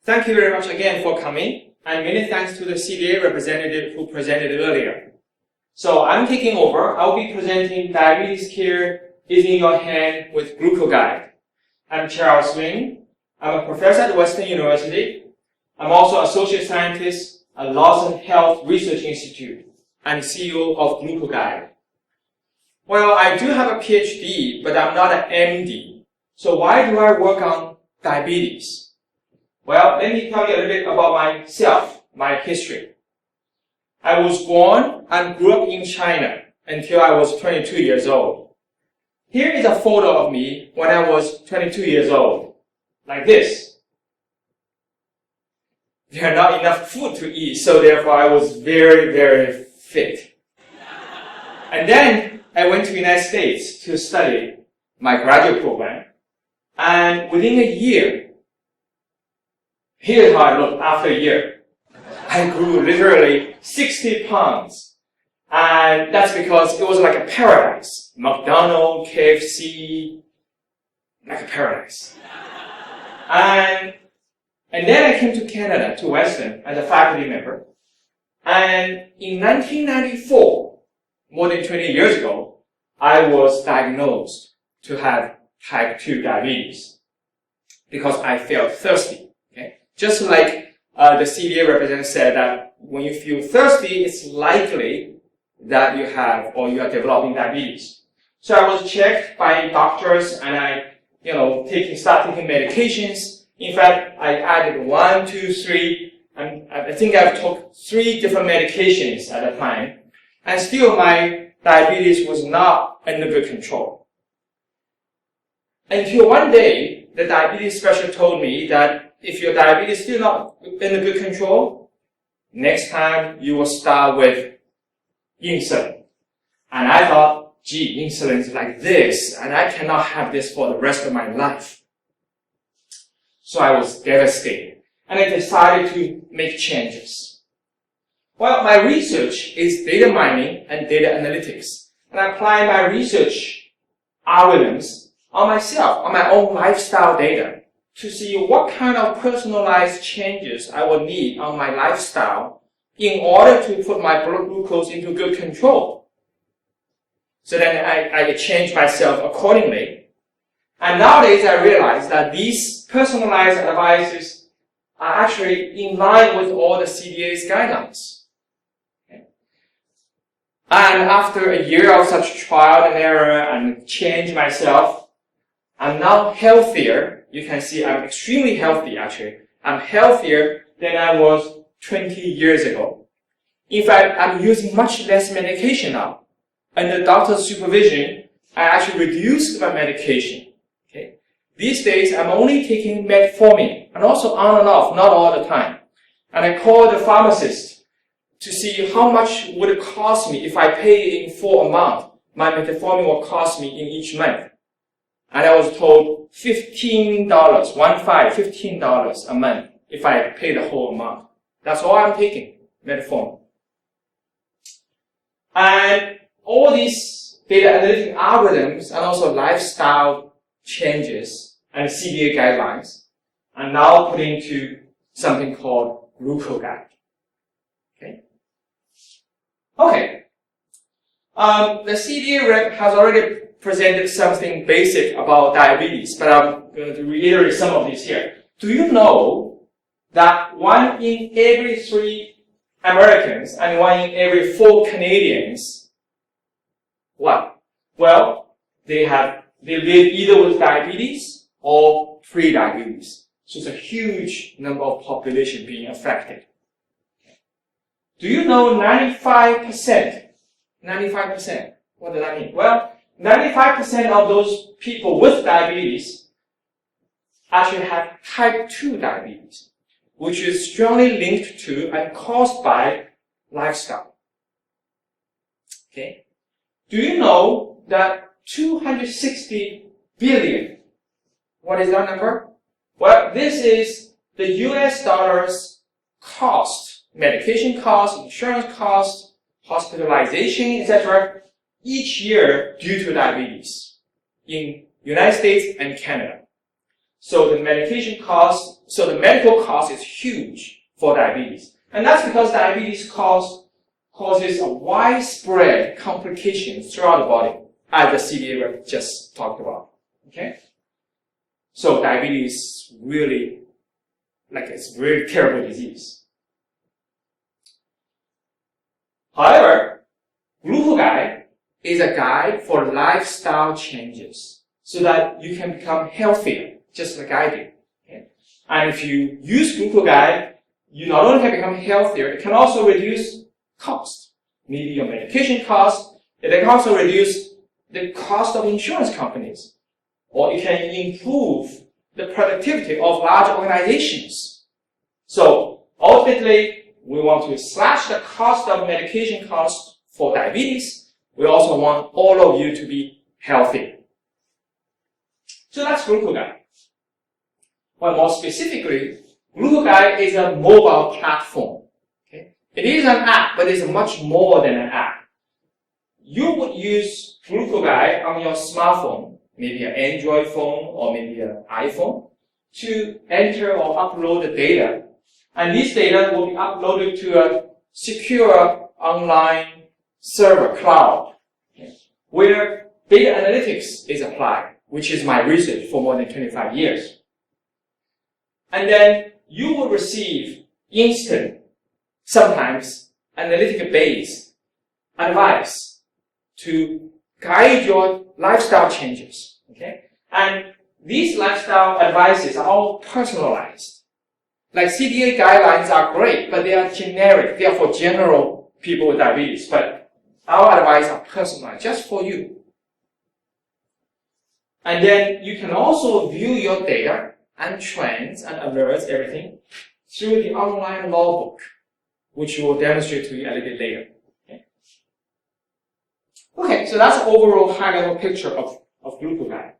Thank you very much again for coming, and many thanks to the CDA representative who presented earlier. So I'm taking over. I'll be presenting Diabetes Care is in Your Hand with GlucoGuide. I'm Charles Wing. I'm a professor at Western University. I'm also associate scientist at Lawson Health Research Institute and CEO of GlucoGuide. Well, I do have a PhD, but I'm not an MD. So why do I work on diabetes? Well, let me tell you a little bit about myself, my history. I was born and grew up in China until I was 22 years old. Here is a photo of me when I was 22 years old, like this. There are not enough food to eat, so therefore I was very, very fit. And then I went to the United States to study my graduate program, and within a year, here's how I looked after a year. I grew literally 60 pounds. And that's because it was like a paradise. McDonald's, KFC, like a paradise. And then I came to Canada, to Western, as a faculty member. And in 1994, more than 20 years ago, I was diagnosed to have type 2 diabetes because I felt thirsty. Just like the CDA representative said that when you feel thirsty, it's likely that you have or you are developing diabetes. So I was checked by doctors and I, start taking medications. In fact, I added 1, 2, 3, and I think I've took 3 different medications at a time. And still my diabetes was not under good control. Until one day, the diabetes specialist told me that if your diabetes is still not under good control, next time you will start with insulin. And I thought, gee, insulin is like this, and I cannot have this for the rest of my life. So I was devastated, and I decided to make changes. Well, my research is data mining and data analytics, and I apply my research algorithms on myself, on my own lifestyle data, to see what kind of personalized changes I will need on my lifestyle in order to put my blood glucose into good control. So then I change myself accordingly. And nowadays I realize that these personalized advices are actually in line with all the CDA's guidelines. Okay. And after a year of such trial and error and change myself, I'm now healthier. You can see I'm extremely healthy, actually. I'm healthier than I was 20 years ago. In fact, I'm using much less medication now. Under doctor's supervision, I actually reduced my medication. Okay? These days, I'm only taking metformin, and also on and off, not all the time. And I called the pharmacist to see how much would it cost me if I pay in full amount. My metformin will cost me in each month. And I was told $15 a month if I pay the whole amount. That's all I'm taking, metformin. And all these data analytic algorithms and also lifestyle changes and CDA guidelines are now put into something called GlucoGuide. Okay. The CDA rep has already presented something basic about diabetes, but I'm going to reiterate some of these here. Do you know that 1 in every 3 Americans and 1 in every 4 Canadians, what? Well, they live either with diabetes or pre-diabetes. So it's a huge number of population being affected. Do you know 95% 95%. What does that mean? Well, 95% of those people with diabetes actually have type 2 diabetes, which is strongly linked to and caused by lifestyle. Okay? Do you know that 260 billion, what is that number? Well, this is the US dollars cost, medication cost, insurance cost, hospitalization, etc., each year due to diabetes in United States and Canada. So the medication cost, so the medical cost is huge for diabetes. And that's because diabetes causes a widespread complications throughout the body, as the CDA just talked about. Okay? So diabetes is really, it's a really terrible disease. However, GlucoGuide is a guide for lifestyle changes so that you can become healthier, just like I did. Okay? And if you use GlucoGuide, you not only can become healthier, it can also reduce cost. Maybe your medication cost, it can also reduce the cost of insurance companies. Or it can improve the productivity of large organizations. So ultimately, we want to slash the cost of medication costs for diabetes. We also want all of you to be healthy. So that's GlucoGuide. Well, more specifically, GlucoGuide is a mobile platform. Okay? It is an app, but it's much more than an app. You would use GlucoGuide on your smartphone, maybe an Android phone or maybe an iPhone, to enter or upload the data. And this data will be uploaded to a secure online server cloud, okay, where data analytics is applied, which is my research for more than 25 years. And then you will receive instant, sometimes analytic-based advice to guide your lifestyle changes. Okay? And these lifestyle advices are all personalized. Like CDA guidelines are great, but they are generic. They are for general people with diabetes. But our advice are personalized, just for you. And then you can also view your data and trends and alerts, everything, through the online logbook, which we will demonstrate to you a little bit later. Okay, so that's an overall high-level picture of GlucoGuide.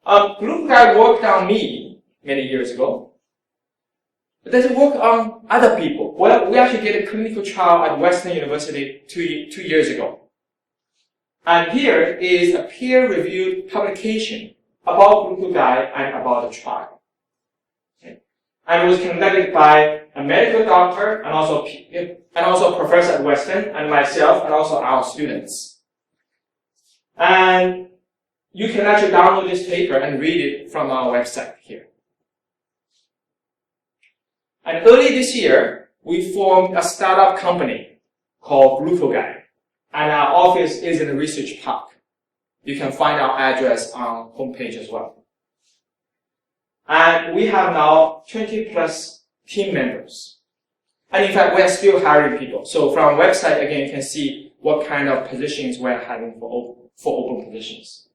GlucoGuide worked on me many years ago. But does it work on other people? Well, we actually did a clinical trial at Western University two years ago. And here is a peer-reviewed publication about GlucoGuide and about the trial. Okay. And it was conducted by a medical doctor and also a professor at Western, and myself, and also our students. And you can actually download this paper and read it from our website here. And early this year, we formed a startup company called GlucoGuide, and our office is in the research park. You can find our address on homepage as well. And we have now 20 plus team members. And in fact, we're still hiring people. So from our website, again, you can see what kind of positions we're hiring for open positions.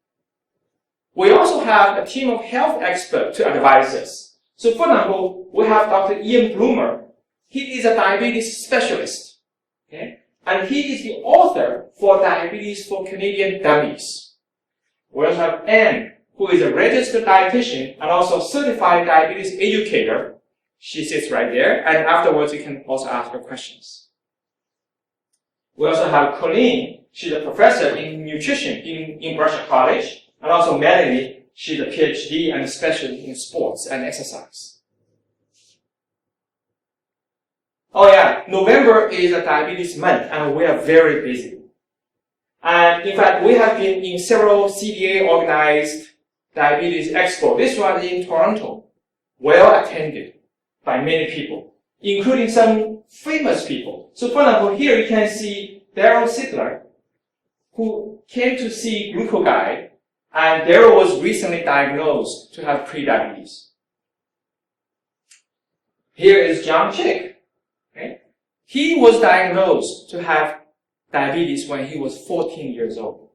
We also have a team of health experts to advise us. So for example, we have Dr. Ian Bloomer. He is a diabetes specialist. Okay? And he is the author for Diabetes for Canadian Dummies. We also have Anne, who is a registered dietitian and also certified diabetes educator. She sits right there, and afterwards you can also ask her questions. We also have Colleen. She's a professor in nutrition in Brusher College, and also Melanie. She's a PhD and a specialist in sports and exercise. Oh yeah, November is a diabetes month, and we are very busy. And in fact, we have been in several CDA organized diabetes expo. This one in Toronto, well attended by many people, including some famous people. So for example, here you can see Daryl Sidler, who came to see GlucoGuide, and Daryl was recently diagnosed to have prediabetes. Here is John Chick. Okay? He was diagnosed to have diabetes when he was 14 years old.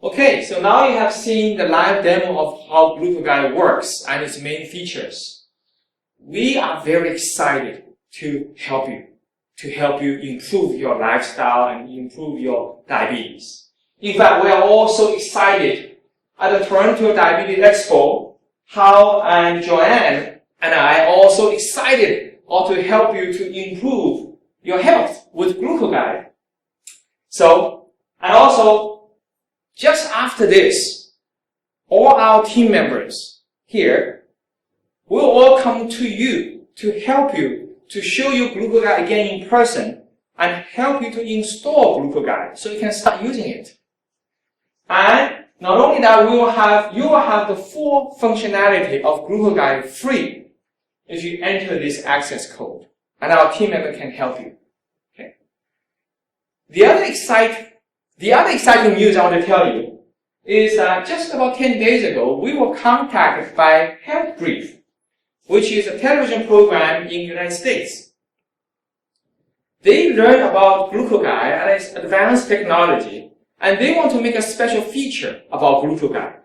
Okay, so now you have seen the live demo of how GlucoGuide works and its main features. We are very excited to help you improve your lifestyle and improve your diabetes. In fact, we are also excited at the Toronto Diabetes Expo. Hao and Joanne and I are also excited to help you to improve your health with GlucoGuide. So, and also, just after this, all our team members here will all come to you to help you, to show you GlucoGuide again in person and help you to install GlucoGuide so you can start using it. And not only that, you will have the full functionality of GlucoGuide free if you enter this access code, and our team member can help you. Okay. The other exciting news I want to tell you is that just about 10 days ago, we were contacted by Health Brief, which is a television program in the United States. They learned about GlucoGuide and its advanced technology, and they want to make a special feature about GlucoGuide.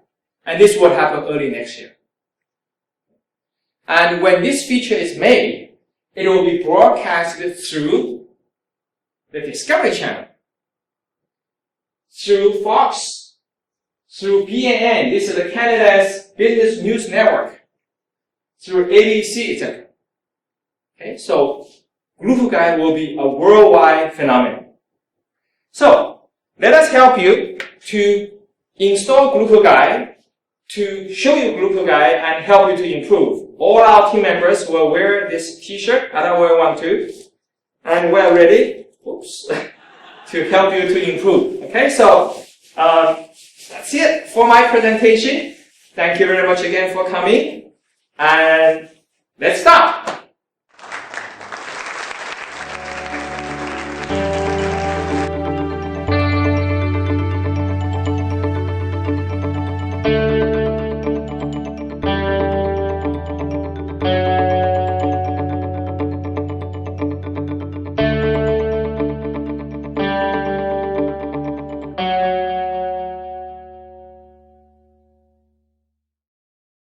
And this will happen early next year. And when this feature is made, it will be broadcasted through the Discovery Channel, through Fox, through PNN, this is the Canada's Business News Network, through ABC, etc. Okay, so GlucoGuide will be a worldwide phenomenon. So, let us help you to install GlucoGuide, to show you GlucoGuide and help you to improve. All our team members will wear this t-shirt, I don't wear one too, and we're ready, to help you to improve. Okay, so that's it for my presentation. Thank you very much again for coming, and let's start.